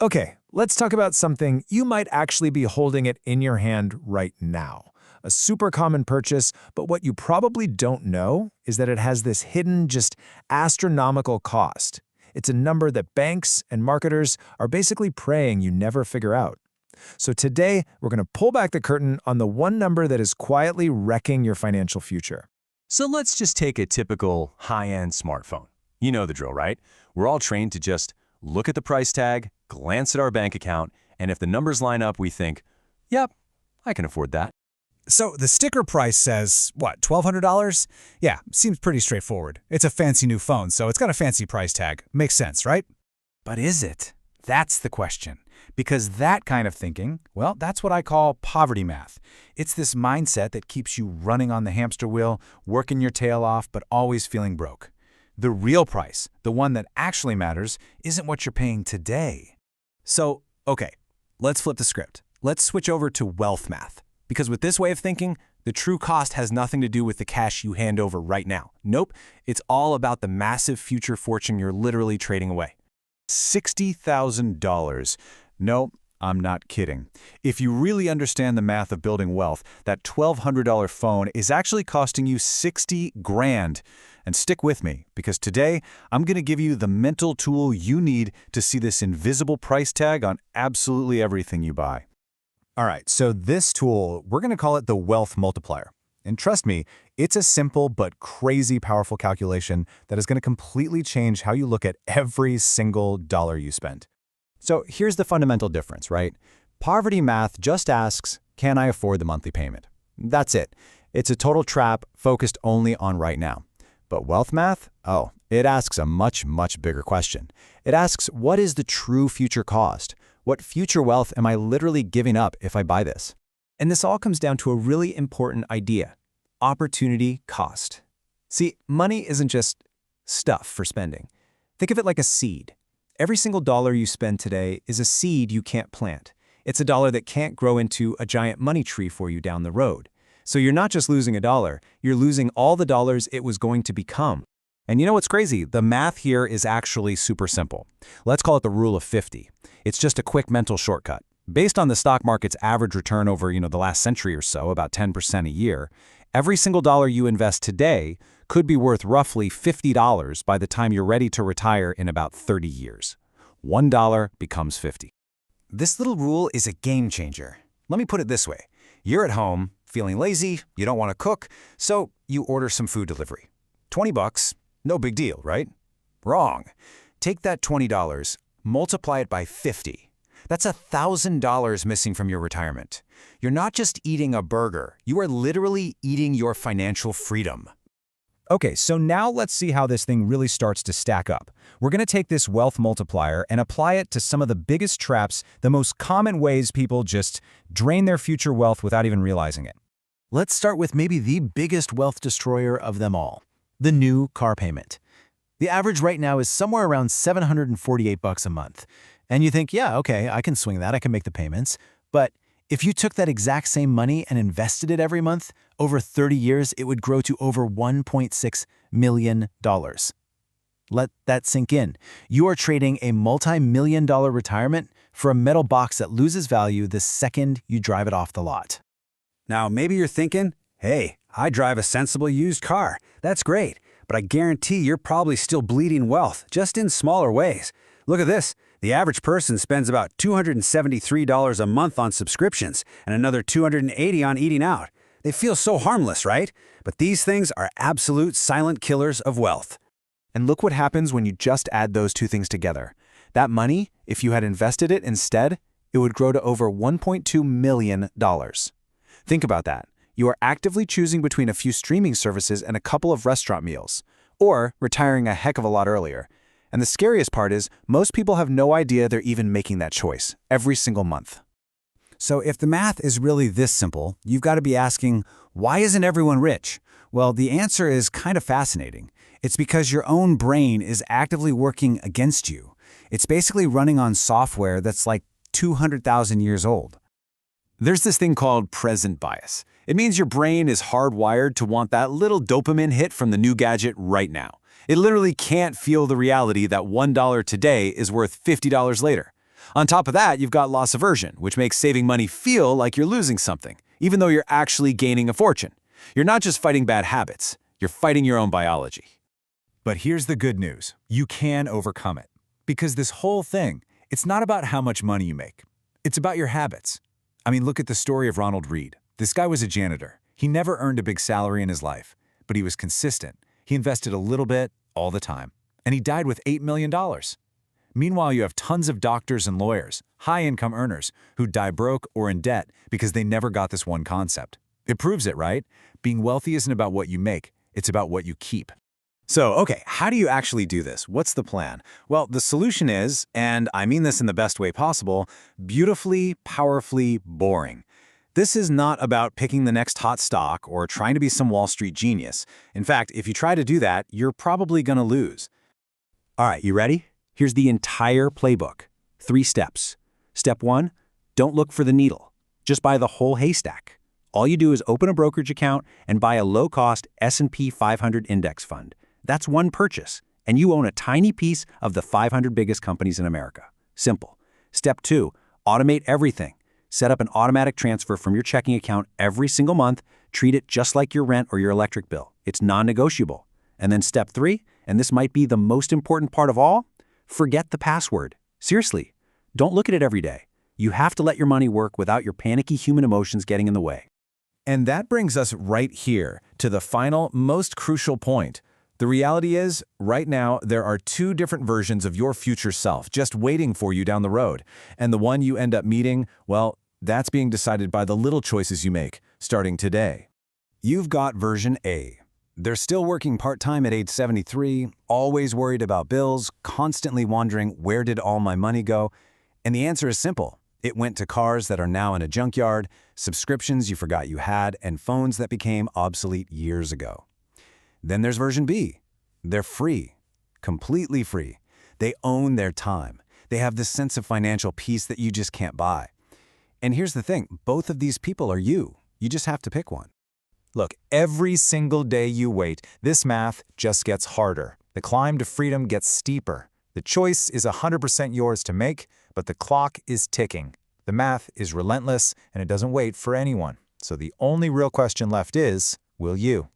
Okay, let's talk about something you might actually be holding it in your hand right now. A super common purchase, but what you probably don't know is that it has this hidden, just astronomical cost. It's a number that banks and marketers are basically praying you never figure out. So today, we're going to pull back the curtain on the one number that is quietly wrecking your financial future. So let's just take a typical high-end smartphone. You know the drill, right? We're all trained to just look at the price tag, glance at our bank account, and if the numbers line up, we think, yep, I can afford that. So the sticker price says, what, $1,200? Yeah, seems pretty straightforward. It's a fancy new phone, so it's got a fancy price tag. Makes sense, right? But is it? That's the question. Because that kind of thinking, well, that's what I call poverty math. It's this mindset that keeps you running on the hamster wheel, working your tail off, but always feeling broke. The real price, the one that actually matters, isn't what you're paying today. So, okay, let's flip the script. Let's switch over to wealth math. Because with this way of thinking, the true cost has nothing to do with the cash you hand over right now. Nope, it's all about the massive future fortune you're literally trading away. $60,000. No, I'm not kidding. If you really understand the math of building wealth, that $1,200 phone is actually costing you 60 grand. And stick with me, because today I'm going to give you the mental tool you need to see this invisible price tag on absolutely everything you buy. All right, so this tool, we're going to call it the wealth multiplier. And trust me, it's a simple but crazy powerful calculation that is going to completely change how you look at every single dollar you spend. So here's the fundamental difference, right? Poverty math just asks, can I afford the monthly payment? That's it. It's a total trap focused only on right now. But wealth math? Oh, it asks a much, much bigger question. It asks, what is the true future cost? What future wealth am I literally giving up if I buy this? And this all comes down to a really important idea: opportunity cost. See, money isn't just stuff for spending. Think of it like a seed. Every single dollar you spend today is a seed you can't plant. It's a dollar that can't grow into a giant money tree for you down the road. So you're not just losing a dollar, you're losing all the dollars it was going to become. And you know what's crazy? The math here is actually super simple. Let's call it the rule of 50. It's just a quick mental shortcut. Based on the stock market's average return over, the last century or so, about 10% a year, every single dollar you invest today could be worth roughly $50 by the time you're ready to retire in about 30 years. $1 becomes 50. This little rule is a game changer. Let me put it this way. You're at home, feeling lazy, you don't want to cook, so you order some food delivery. $20, no big deal, right? Wrong. Take that $20, multiply it by 50. That's $1,000 missing from your retirement. You're not just eating a burger, you are literally eating your financial freedom. Okay, so now let's see how this thing really starts to stack up. We're going to take this wealth multiplier and apply it to some of the biggest traps, the most common ways people just drain their future wealth without even realizing it. Let's start with maybe the biggest wealth destroyer of them all: the new car payment. The average right now is somewhere around $748 a month. And you think, yeah, okay, I can swing that, I can make the payments. But if you took that exact same money and invested it every month, over 30 years, it would grow to over $1.6 million. Let that sink in. You are trading a multi-million-dollar retirement for a metal box that loses value the second you drive it off the lot. Now, maybe you're thinking, hey, I drive a sensible used car. That's great. But I guarantee you're probably still bleeding wealth, just in smaller ways. Look at this. The average person spends about $273 a month on subscriptions and another $280 on eating out. They feel so harmless, right? But these things are absolute silent killers of wealth. And look what happens when you just add those two things together. That money, if you had invested it instead, it would grow to over $1.2 million. Think about that. You are actively choosing between a few streaming services and a couple of restaurant meals, or retiring a heck of a lot earlier. And the scariest part is, most people have no idea they're even making that choice every single month. So if the math is really this simple, you've got to be asking, why isn't everyone rich? Well, the answer is kind of fascinating. It's because your own brain is actively working against you. It's basically running on software that's like 200,000 years old. There's this thing called present bias. It means your brain is hardwired to want that little dopamine hit from the new gadget right now. It literally can't feel the reality that $1 today is worth $50 later. On top of that, you've got loss aversion, which makes saving money feel like you're losing something, even though you're actually gaining a fortune. You're not just fighting bad habits, you're fighting your own biology. But here's the good news. You can overcome it. Because this whole thing, it's not about how much money you make. It's about your habits. I mean, look at the story of Ronald Reed. This guy was a janitor. He never earned a big salary in his life, but he was consistent. He invested a little bit all the time, and he died with $8 million. Meanwhile, you have tons of doctors and lawyers, high-income earners, who die broke or in debt because they never got this one concept. It proves it, right? Being wealthy isn't about what you make, it's about what you keep. So, okay, how do you actually do this? What's the plan? Well, the solution is, and I mean this in the best way possible, beautifully, powerfully boring. This is not about picking the next hot stock or trying to be some Wall Street genius. In fact, if you try to do that, you're probably going to lose. All right, you ready? Here's the entire playbook. 3 steps. Step 1, don't look for the needle. Just buy the whole haystack. All you do is open a brokerage account and buy a low-cost S&P 500 index fund. That's one purchase, and you own a tiny piece of the 500 biggest companies in America. Simple. Step 2, automate everything. Set up an automatic transfer from your checking account every single month. Treat it just like your rent or your electric bill. It's non-negotiable. And then step 3, and this might be the most important part of all, forget the password. Seriously, don't look at it every day. You have to let your money work without your panicky human emotions getting in the way. And that brings us right here to the final, most crucial point. The reality is, right now, there are 2 different versions of your future self just waiting for you down the road. And the one you end up meeting, well, that's being decided by the little choices you make, starting today. You've got version A. They're still working part-time at age 73, always worried about bills, constantly wondering, where did all my money go? And the answer is simple. It went to cars that are now in a junkyard, subscriptions you forgot you had, and phones that became obsolete years ago. Then there's version B. They're free, completely free. They own their time. They have this sense of financial peace that you just can't buy. And here's the thing, both of these people are you. You just have to pick one. Look, every single day you wait, this math just gets harder. The climb to freedom gets steeper. The choice is 100% yours to make, but the clock is ticking. The math is relentless, and it doesn't wait for anyone. So the only real question left is, will you?